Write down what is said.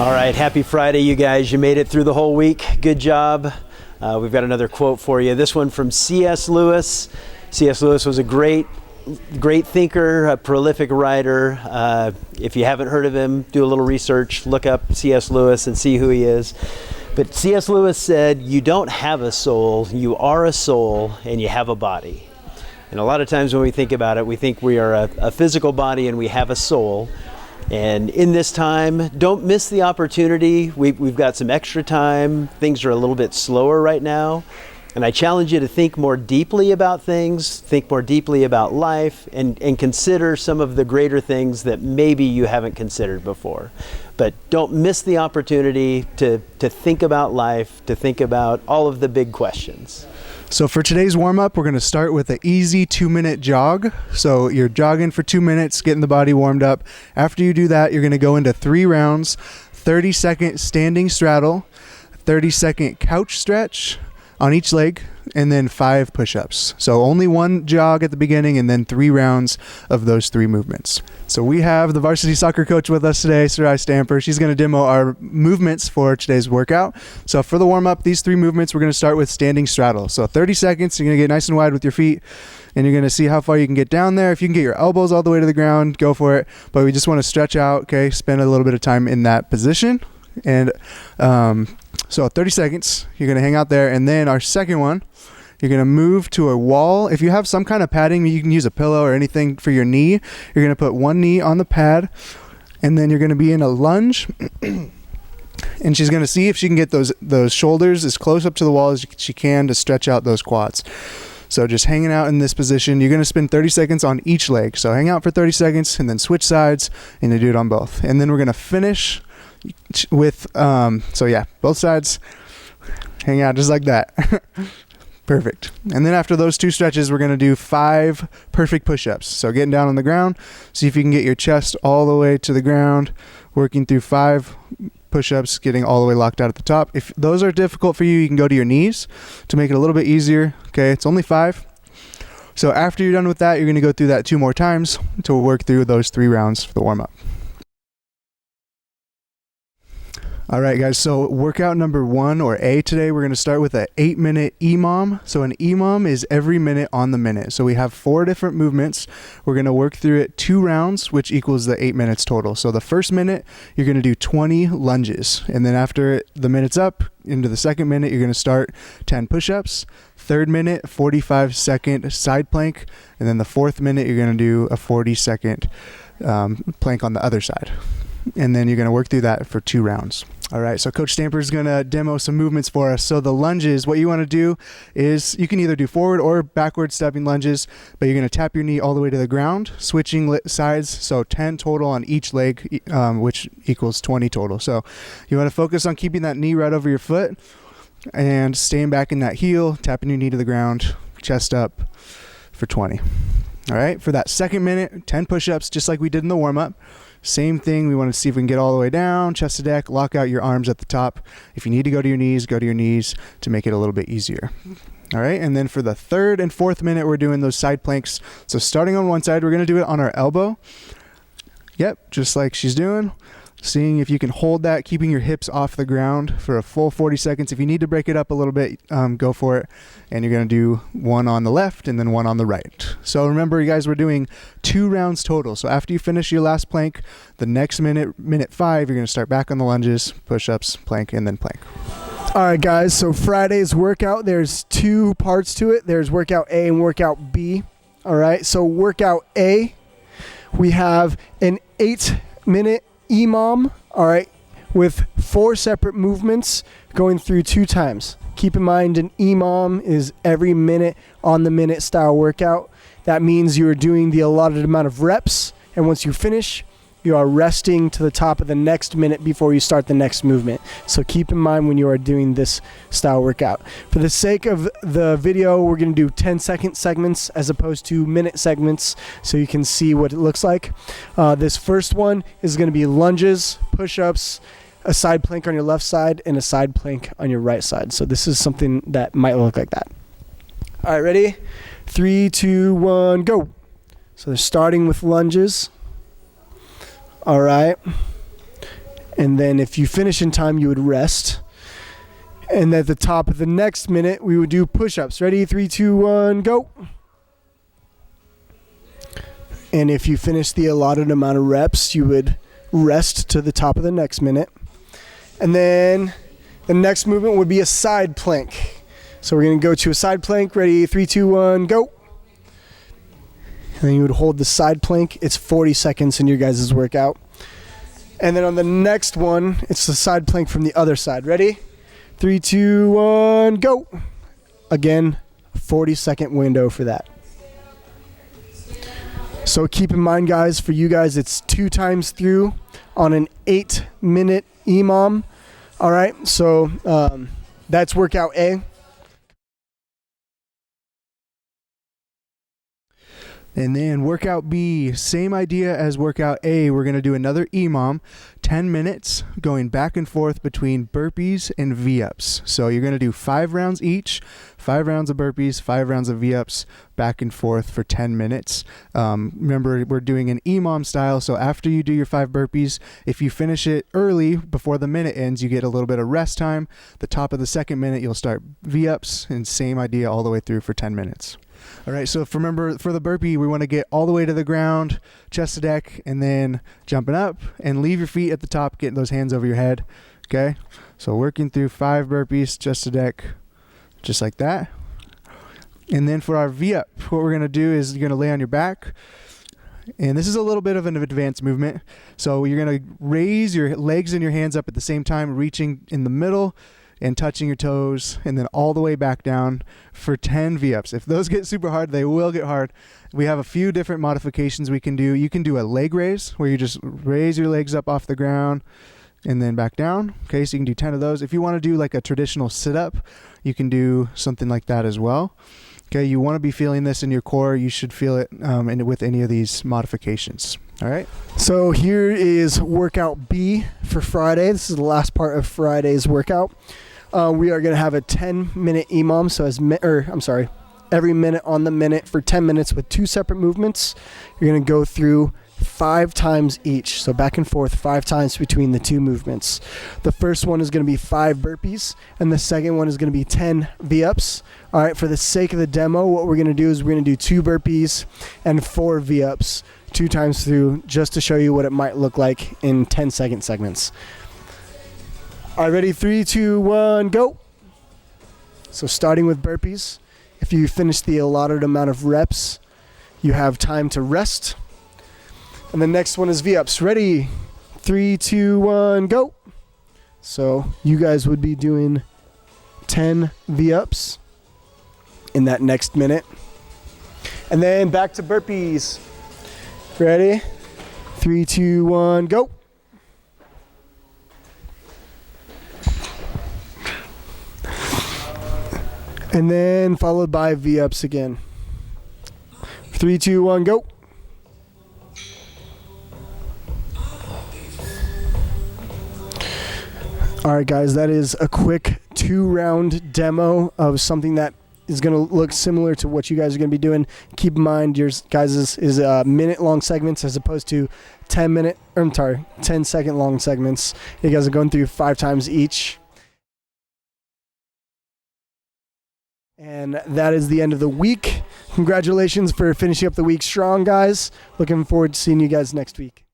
All right, happy Friday, you guys. You made it through the whole week. Good job. We've got another quote for you. This one from C.S. Lewis. C.S. Lewis was a great thinker, a prolific writer. If you haven't heard of him, do a little research, look up C.S. Lewis and see who he is. But C.S. Lewis said, "You don't have a soul, you are a soul, and you have a body." And a lot of times when we think about it, we think we are a physical body and we have a soul. And in this time, don't miss the opportunity. We've got some extra time. Things are a little bit slower right now. And I challenge you to think more deeply about things, think more deeply about life, and consider some of the greater things that maybe you haven't considered before. But don't miss the opportunity to think about life, to think about all of the big questions. So for today's warm-up, we're going to start with an easy 2-minute jog. So you're jogging for 2 minutes, getting the body warmed up. After you do that, you're going to go into 3 rounds, 30-second standing straddle, 30-second couch stretch on each leg, and then 5 push-ups. So only 1 jog at the beginning and then 3 rounds of those 3 movements. So we have the varsity soccer coach with us today, Sarai Stamper. She's going to demo our movements for today's workout. So for the warm-up, these 3 movements, we're going to start with standing straddle. So 30 seconds, you're going to get nice and wide with your feet, and you're going to see how far you can get down there. If you can get your elbows all the way to the ground, go for it. But we just want to stretch out, okay? Spend a little bit of time in that position. And so 30 seconds, you're going to hang out there. And then our second one, you're going to move to a wall. If you have some kind of padding, you can use a pillow or anything for your knee. You're going to put one knee on the pad, and then you're going to be in a lunge. And she's going to see if she can get those shoulders as close up to the wall as she can to stretch out those quads. So just hanging out in this position. You're going to spend 30 seconds on each leg. So hang out for 30 seconds and then switch sides, and you do it on both. And then we're going to finish with, both sides. Hang out just like that. Perfect. And then after those 2 stretches, we're going to do 5 perfect push-ups. So getting down on the ground, see if you can get your chest all the way to the ground, working through 5 push-ups, getting all the way locked out at the top. If those are difficult for you, you can go to your knees to make it a little bit easier. Okay, it's only 5. So after you're done with that, you're going to go through that 2 more times to work through those 3 rounds for the warm-up. All right, guys, so workout number 1, or A, today, we're going to start with an 8-minute EMOM. So an EMOM is every minute on the minute. So we have 4 different movements. We're going to work through it 2 rounds, which equals the 8 minutes total. So the first minute, you're going to do 20 lunges. And then after the minute's up, into the second minute, you're going to start 10 push-ups. Third minute, 45-second side plank. And then the fourth minute, you're going to do a 40-second plank on the other side. And then you're going to work through that for 2 rounds. All right, so Coach Stamper is going to demo some movements for us. So the lunges, what you want to do is you can either do forward or backward stepping lunges, but you're going to tap your knee all the way to the ground, switching sides, so 10 total on each leg, which equals 20 total. So you want to focus on keeping that knee right over your foot and staying back in that heel, tapping your knee to the ground, chest up for 20. All right, for that second minute, 10 push-ups, just like we did in the warm-up. Same thing, we want to see if we can get all the way down, chest to deck, lock out your arms at the top. If you need to go to your knees to make it a little bit easier. All right, and then for the third and fourth minute, we're doing those side planks. So starting on one side, we're going to do it on our elbow. Yep, just like she's doing. Seeing if you can hold that, keeping your hips off the ground for a full 40 seconds. If you need to break it up a little bit, go for it. And you're going to do 1 on the left and then 1 on the right. So remember, you guys, we're doing 2 rounds total. So after you finish your last plank, the next minute 5, you're going to start back on the lunges, push-ups, plank, and then plank. All right, guys, so Friday's workout, there's 2 parts to it. There's workout A and workout B. All right, so workout A, we have an 8-minute EMOM, all right, with 4 separate movements going through 2 times. Keep in mind, an EMOM is every minute on the minute style workout. That means you are doing the allotted amount of reps, and once you finish, you are resting to the top of the next minute before you start the next movement. So keep in mind when you are doing this style workout. For the sake of the video, we're going to do 10-second segments as opposed to minute segments so you can see what it looks like. This first one is going to be lunges, push-ups, a side plank on your left side, and a side plank on your right side. So this is something that might look like that. All right, ready? 3, 2, 1, go. So they're starting with lunges. All right. And then if you finish in time, you would rest. And at the top of the next minute, we would do push-ups. Ready? 3, 2, 1, go. And if you finish the allotted amount of reps, you would rest to the top of the next minute. And then the next movement would be a side plank. So we're going to go to a side plank. Ready? 3, 2, 1, go. And then you would hold the side plank. It's 40 seconds in your guys' workout. And then on the next one, it's the side plank from the other side. Ready? 3, 2, 1, go. Again, 40-second window for that. So keep in mind, guys, for you guys, it's 2 times through on an 8-minute EMOM. All right, so that's workout A. And then workout B, same idea as workout A. We're going to do another EMOM, 10 minutes, going back and forth between burpees and V-ups. So you're going to do 5 rounds each, 5 rounds of burpees, 5 rounds of V-ups, back and forth for 10 minutes. Remember, we're doing an EMOM style, so after you do your 5 burpees, if you finish it early, before the minute ends, you get a little bit of rest time. The top of the second minute, you'll start V-ups, and same idea all the way through for 10 minutes. All right, so remember, for the burpee, we want to get all the way to the ground, chest to deck, and then jumping up, and leave your feet at the top, getting those hands over your head, okay? So working through 5 burpees, chest to deck, just like that. And then for our V-up, what we're going to do is you're going to lay on your back, and this is a little bit of an advanced movement. So you're going to raise your legs and your hands up at the same time, reaching in the middle, and touching your toes, and then all the way back down for 10 V-ups. If those get super hard, they will get hard. We have a few different modifications we can do. You can do a leg raise, where you just raise your legs up off the ground and then back down. Okay, so you can do 10 of those. If you want to do like a traditional sit-up, you can do something like that as well. Okay, you want to be feeling this in your core. You should feel it with any of these modifications. All right. So here is workout B for Friday. This is the last part of Friday's workout. We are going to have a 10-minute EMOM. So every minute on the minute for 10 minutes with 2 separate movements. You're going to go through 5 times each. So back and forth 5 times between the 2 movements. The first one is going to be 5 burpees, and the second one is going to be 10 V-ups. All right, for the sake of the demo, what we're going to do is we're going to do 2 burpees and 4 V-ups 2 times through, just to show you what it might look like in 10-second segments. All right, ready? 3, 2, 1, go. So starting with burpees, if you finish the allotted amount of reps, you have time to rest. And the next one is V-ups. Ready? 3, 2, 1, go. So you guys would be doing 10 V-ups in that next minute. And then back to burpees. Ready? 3, 2, 1, go. And then followed by V-ups again. 3, 2, 1, go. All right, guys, that is a quick 2-round demo of something that is going to look similar to what you guys are going to be doing. Keep in mind, yours guys is minute-long segments as opposed to 10-second long segments. You guys are going through 5 times each. And that is the end of the week. Congratulations for finishing up the week strong, guys. Looking forward to seeing you guys next week.